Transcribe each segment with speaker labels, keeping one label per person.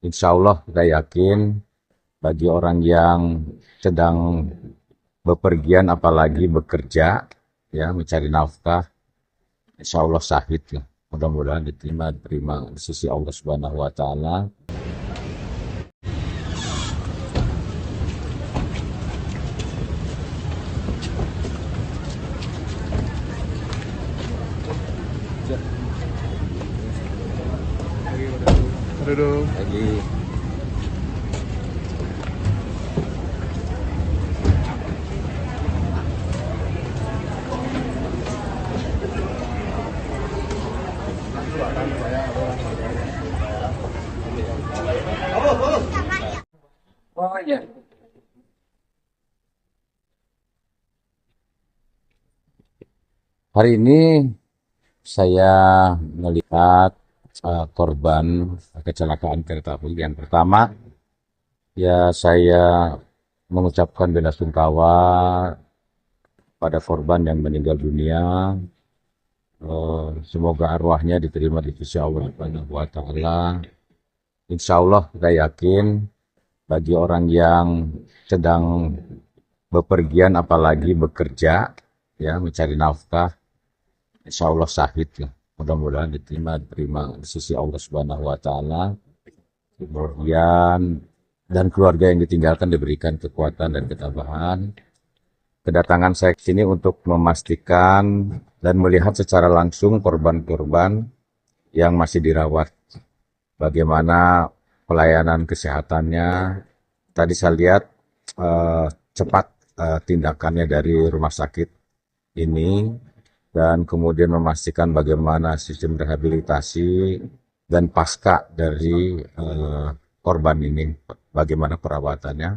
Speaker 1: Insya Allah kita yakin bagi orang yang sedang bepergian apalagi bekerja ya mencari nafkah, insya Allah syahid lah. Mudah-mudahan diterima di sisi Allah Subhanahu wa taala.
Speaker 2: Duduk.
Speaker 1: Lagi
Speaker 2: Oh iya.
Speaker 1: hari ini saya melihat korban kecelakaan kereta api. Yang pertama, ya saya mengucapkan bela sungkawa pada korban yang meninggal dunia. Semoga arwahnya diterima di sisi Allah Subhanahu wa taala. Insya Allah kita yakin bagi orang yang sedang bepergian apalagi bekerja ya mencari nafkah, insya Allah syahid lah. Mudah-mudahan diterima di sisi Allah Subhanahu wa taala. Kemudian dan keluarga yang ditinggalkan diberikan kekuatan dan ketabahan. Kedatangan saya ke sini untuk memastikan dan melihat secara langsung korban-korban yang masih dirawat. Bagaimana pelayanan kesehatannya. Tadi saya lihat cepat tindakannya dari rumah sakit ini dan kemudian memastikan bagaimana sistem rehabilitasi dan pasca dari korban ini, bagaimana perawatannya.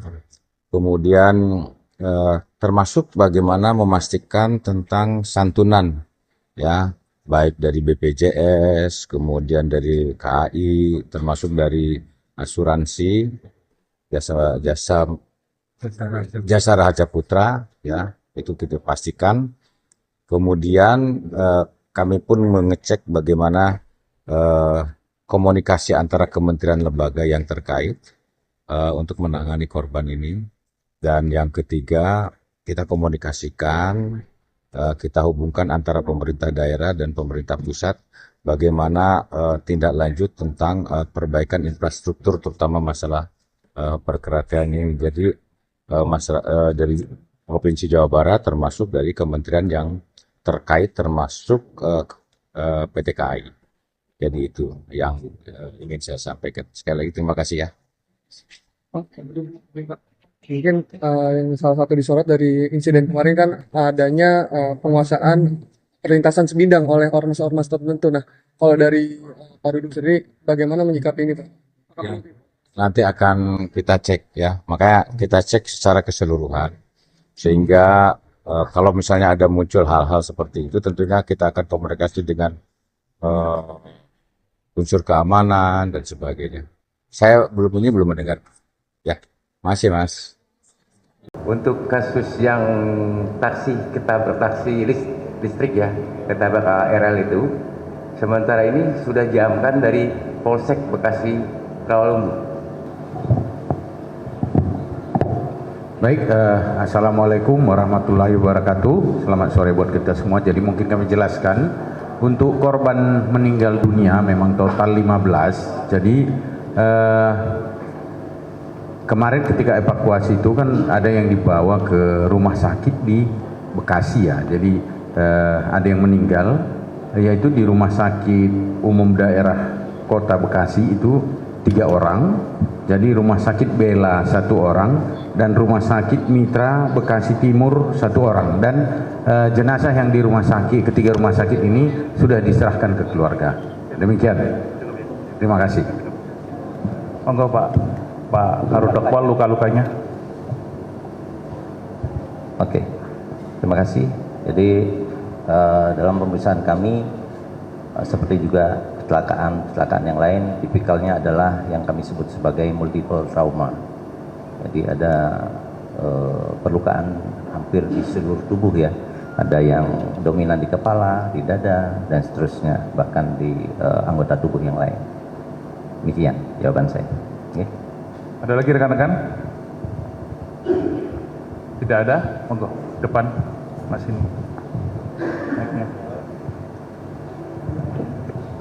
Speaker 1: Kemudian termasuk bagaimana memastikan tentang santunan, ya, baik dari BPJS, kemudian dari KAI, termasuk dari asuransi, jasa Raharja Putra, ya, itu kita pastikan. Kemudian kami pun mengecek bagaimana komunikasi antara kementerian lembaga yang terkait untuk menangani korban ini. Dan yang ketiga, kita komunikasikan, kita hubungkan antara pemerintah daerah dan pemerintah pusat bagaimana tindak lanjut tentang perbaikan infrastruktur, terutama masalah perkereta ini. Jadi dari Provinsi Jawa Barat termasuk dari kementerian yang terkait termasuk PT KAI. Jadi itu yang ingin saya sampaikan. Sekali lagi terima kasih ya.
Speaker 2: Oke, Pak. Mungkin yang salah satu disorot dari insiden kemarin kan adanya penguasaan perlintasan sebidang oleh ormas-ormas tertentu. Nah, kalau dari Pak Dudung sendiri, bagaimana menyikapi ini, Pak?
Speaker 1: Ya. Nanti akan kita cek ya, makanya kita cek secara keseluruhan. Sehingga kalau misalnya ada muncul hal-hal seperti itu, tentunya kita akan komunikasi dengan unsur keamanan dan sebagainya. Saya belum mendengar. Ya, masih Mas.
Speaker 3: Untuk kasus yang ketabrak taksi listrik ya, ketabrak KRL itu, sementara ini sudah diamankan dari Polsek Bekasi Rawalumbu.
Speaker 4: Baik, Assalamualaikum warahmatullahi wabarakatuh. Selamat sore buat kita semua. Jadi mungkin kami jelaskan, untuk korban meninggal dunia memang total 15. Jadi kemarin ketika evakuasi itu kan ada yang dibawa ke rumah sakit di Bekasi ya. Jadi ada yang meninggal, yaitu di Rumah Sakit Umum Daerah Kota Bekasi itu 3 orang. Jadi Rumah Sakit Bela 1 orang dan Rumah Sakit Mitra Bekasi Timur 1 orang. Dan jenazah yang di ketiga rumah sakit ini sudah diserahkan ke keluarga. Demikian. Terima kasih. Monggo Pak Karudakwal luka-lukanya.
Speaker 5: Oke, terima kasih. Jadi dalam pemeriksaan kami seperti juga kecelakaan yang lain, tipikalnya adalah yang kami sebut sebagai multiple trauma. Jadi ada perlukaan hampir di seluruh tubuh ya. Ada yang dominan di kepala, di dada, dan seterusnya, bahkan di anggota tubuh yang lain. Demikian jawaban saya. Nggih.
Speaker 6: Ada lagi rekan-rekan? Tidak ada? Monggo, depan Mas ini. Naiknya.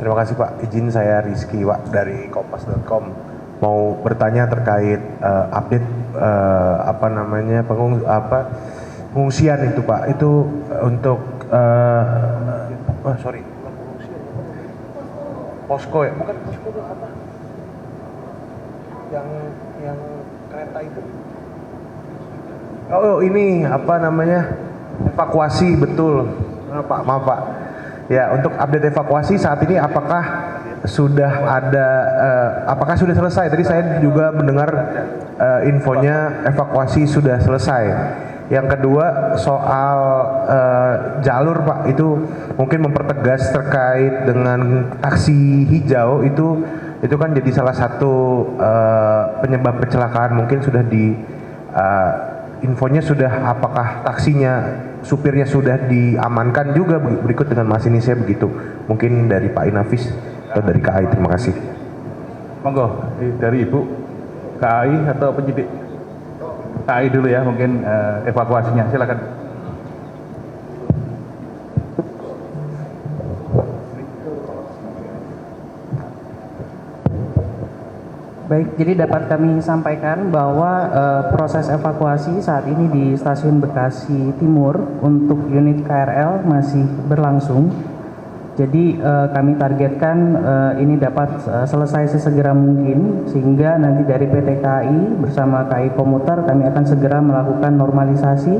Speaker 7: Terima kasih Pak. Izin saya Rizky Pak dari kompas.com. Mau bertanya terkait update pengungsian itu Pak. Itu untuk sorry. Posko ya? Bukan posko itu apa? Yang kereta itu. Oh ini apa namanya? Evakuasi betul. Maaf Pak. Ya, untuk update evakuasi saat ini apakah sudah ada, apakah sudah selesai? Tadi saya juga mendengar infonya evakuasi sudah selesai. Yang kedua soal jalur Pak, itu mungkin mempertegas terkait dengan taksi hijau itu kan jadi salah satu penyebab kecelakaan. Mungkin sudah di infonya sudah, apakah taksinya, supirnya sudah diamankan juga berikut dengan masinisnya begitu. Mungkin dari Pak Inafis atau dari KAI. Terima kasih.
Speaker 6: Monggo, dari Ibu KAI atau penyidik? KAI dulu ya, mungkin evakuasinya. Silakan.
Speaker 8: Baik, jadi dapat kami sampaikan bahwa proses evakuasi saat ini di Stasiun Bekasi Timur untuk unit KRL masih berlangsung. Jadi kami targetkan ini dapat selesai sesegera mungkin, sehingga nanti dari PT KAI bersama KAI Komuter kami akan segera melakukan normalisasi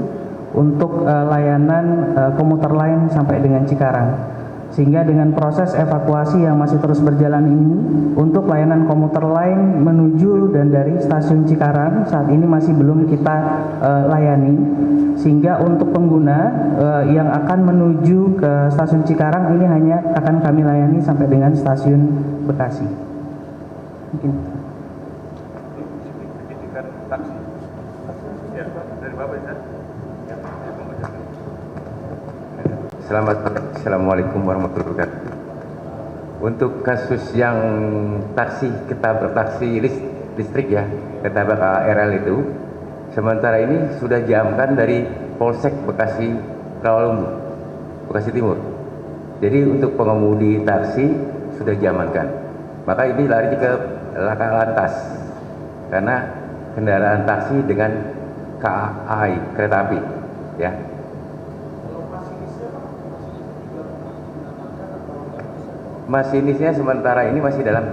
Speaker 8: untuk layanan komuter lain sampai dengan Cikarang. Sehingga dengan proses evakuasi yang masih terus berjalan ini, untuk layanan komuter lain menuju dan dari stasiun Cikarang saat ini masih belum kita layani. Sehingga untuk pengguna yang akan menuju ke stasiun Cikarang ini hanya akan kami layani sampai dengan stasiun Bekasi. Mungkin.
Speaker 3: Assalamualaikum warahmatullahi wabarakatuh. Untuk kasus yang taksi, ketabrak taksi listrik ya, ketabrak KRL itu, sementara ini sudah diamankan dari Polsek Bekasi Rawalumbu, Bekasi Timur. Jadi untuk pengemudi taksi sudah diamankan. Maka ini lari ke laka lantas karena kendaraan taksi dengan KAI, kereta api, ya. Masinisnya sementara ini masih dalam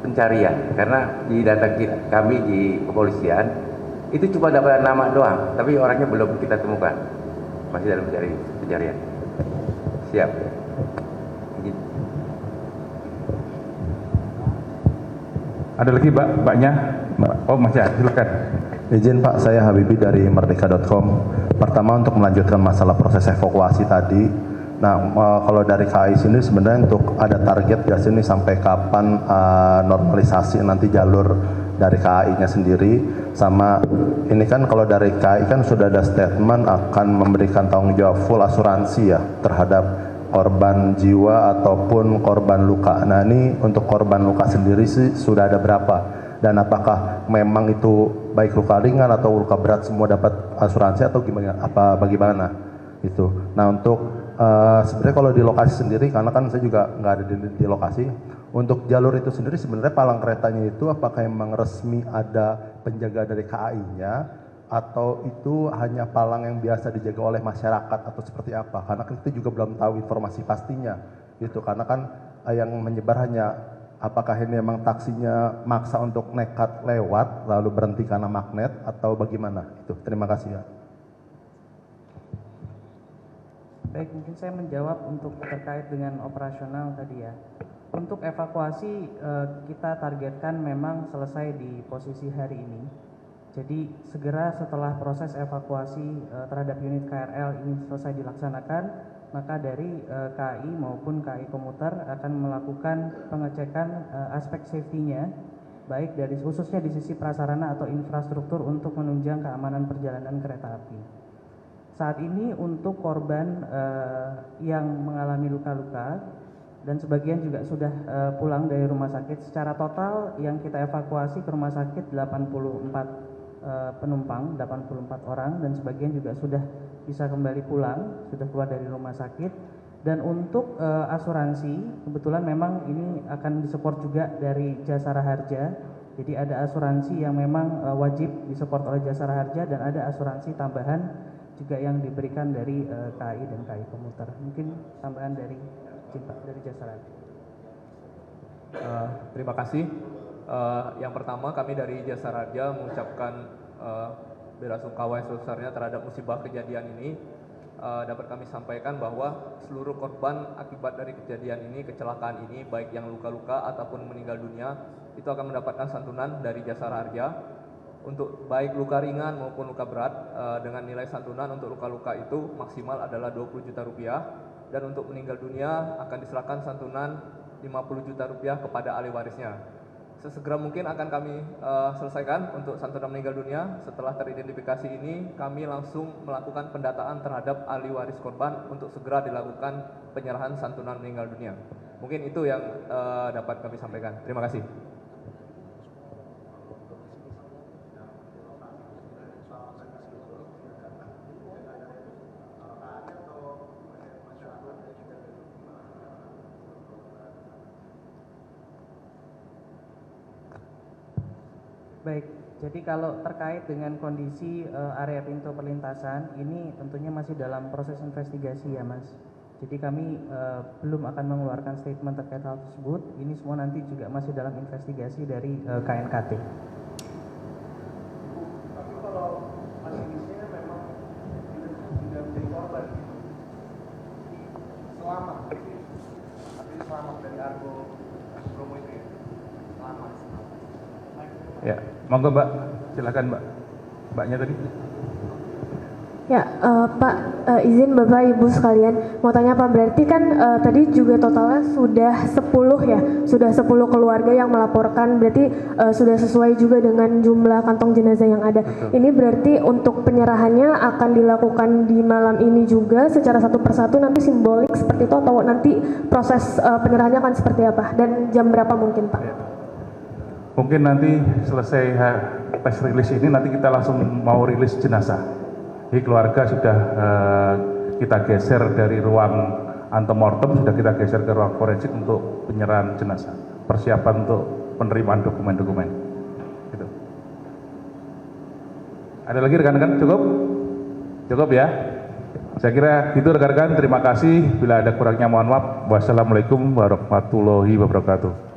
Speaker 3: pencarian karena di data kami di kepolisian itu cuma dapat nama doang, tapi orangnya belum kita temukan, masih dalam pencarian. Siap.
Speaker 6: Ada lagi Mbaknya? Oh Mas ya, silakan.
Speaker 9: Izin Pak, saya Habibi dari Merdeka.com. Pertama untuk melanjutkan masalah proses evakuasi tadi. Nah, kalau dari KAI sini sebenarnya untuk ada target ya sini sampai kapan normalisasi nanti jalur dari KAI-nya sendiri, sama ini kan kalau dari KAI kan sudah ada statement akan memberikan tanggung jawab full asuransi ya terhadap korban jiwa ataupun korban luka. Nah ini untuk korban luka sendiri sih sudah ada berapa? Dan apakah memang itu baik luka ringan atau luka berat semua dapat asuransi atau gimana? Apa bagaimana itu? Nah untuk sebenarnya kalau di lokasi sendiri, karena kan saya juga nggak ada di lokasi, untuk jalur itu sendiri sebenarnya palang keretanya itu apakah memang resmi ada penjaga dari KAI-nya atau itu hanya palang yang biasa dijaga oleh masyarakat atau seperti apa? Karena kita juga belum tahu informasi pastinya gitu, karena kan yang menyebar hanya apakah ini memang taksinya maksa untuk nekat lewat lalu berhenti karena magnet atau bagaimana itu. Terima kasih ya.
Speaker 8: Baik, mungkin saya menjawab untuk terkait dengan operasional tadi ya. Untuk evakuasi kita targetkan memang selesai di posisi hari ini. Jadi segera setelah proses evakuasi terhadap unit KRL ini selesai dilaksanakan, maka dari KAI maupun KAI Komuter akan melakukan pengecekan aspek safety-nya, baik dari khususnya di sisi prasarana atau infrastruktur untuk menunjang keamanan perjalanan kereta api. Saat ini untuk korban yang mengalami luka-luka dan sebagian juga sudah pulang dari rumah sakit. Secara total yang kita evakuasi ke rumah sakit 84 penumpang, 84 orang, dan sebagian juga sudah bisa kembali pulang, sudah keluar dari rumah sakit. Dan untuk asuransi, kebetulan memang ini akan disupport juga dari Jasara Harja. Jadi ada asuransi yang memang wajib disupport oleh Jasara Harja, dan ada asuransi tambahan juga yang diberikan dari KAI dan KAI Komuter. Mungkin tambahan dari Jasara Harja.
Speaker 10: Terima kasih. Yang pertama, kami dari Jasara Harja mengucapkan bela sungkawa yang sebesarnya terhadap musibah kejadian ini. Dapat kami sampaikan bahwa seluruh korban akibat dari kejadian ini, kecelakaan ini, baik yang luka-luka ataupun meninggal dunia, itu akan mendapatkan santunan dari Jasara Harja. Untuk baik luka ringan maupun luka berat, dengan nilai santunan untuk luka-luka itu maksimal adalah 20 juta rupiah, dan untuk meninggal dunia akan diserahkan santunan 50 juta rupiah kepada ahli warisnya. Sesegera mungkin akan kami selesaikan untuk santunan meninggal dunia. Setelah teridentifikasi ini, kami langsung melakukan pendataan terhadap ahli waris korban untuk segera dilakukan penyerahan santunan meninggal dunia. Mungkin itu yang dapat kami sampaikan. Terima kasih.
Speaker 8: Baik, jadi kalau terkait dengan kondisi area pintu perlintasan, ini tentunya masih dalam proses investigasi ya Mas. Jadi kami belum akan mengeluarkan statement terkait hal tersebut. Ini semua nanti juga masih dalam investigasi dari KNKT.
Speaker 7: Tapi kalau masinisnya memang tidak menjadi korban, selamat, tapi selamat dari Argo Bromo itu ya, selamat.
Speaker 6: Ya, monggo Mbak, silakan Mbak. Mbaknya tadi.
Speaker 11: Ya, Pak, izin Bapak Ibu sekalian, mau tanya Pak, berarti kan tadi juga totalnya sudah 10 ya, sudah 10 keluarga yang melaporkan, berarti sudah sesuai juga dengan jumlah kantong jenazah yang ada.
Speaker 6: Betul.
Speaker 11: Ini berarti untuk penyerahannya akan dilakukan di malam ini juga secara satu persatu, nanti simbolik seperti itu, atau nanti proses penyerahannya akan seperti apa, dan jam berapa mungkin Pak?
Speaker 6: Ya. Mungkin nanti selesai press release ini, nanti kita langsung mau rilis jenazah. Jadi keluarga sudah kita geser dari ruang antemortem, sudah kita geser ke ruang forensik untuk penyerahan jenazah. Persiapan untuk penerimaan dokumen-dokumen. Gitu. Ada lagi rekan-rekan? Cukup? Cukup ya? Saya kira itu rekan-rekan. Terima kasih. Bila ada kurangnya mohon maaf. Wassalamualaikum warahmatullahi wabarakatuh.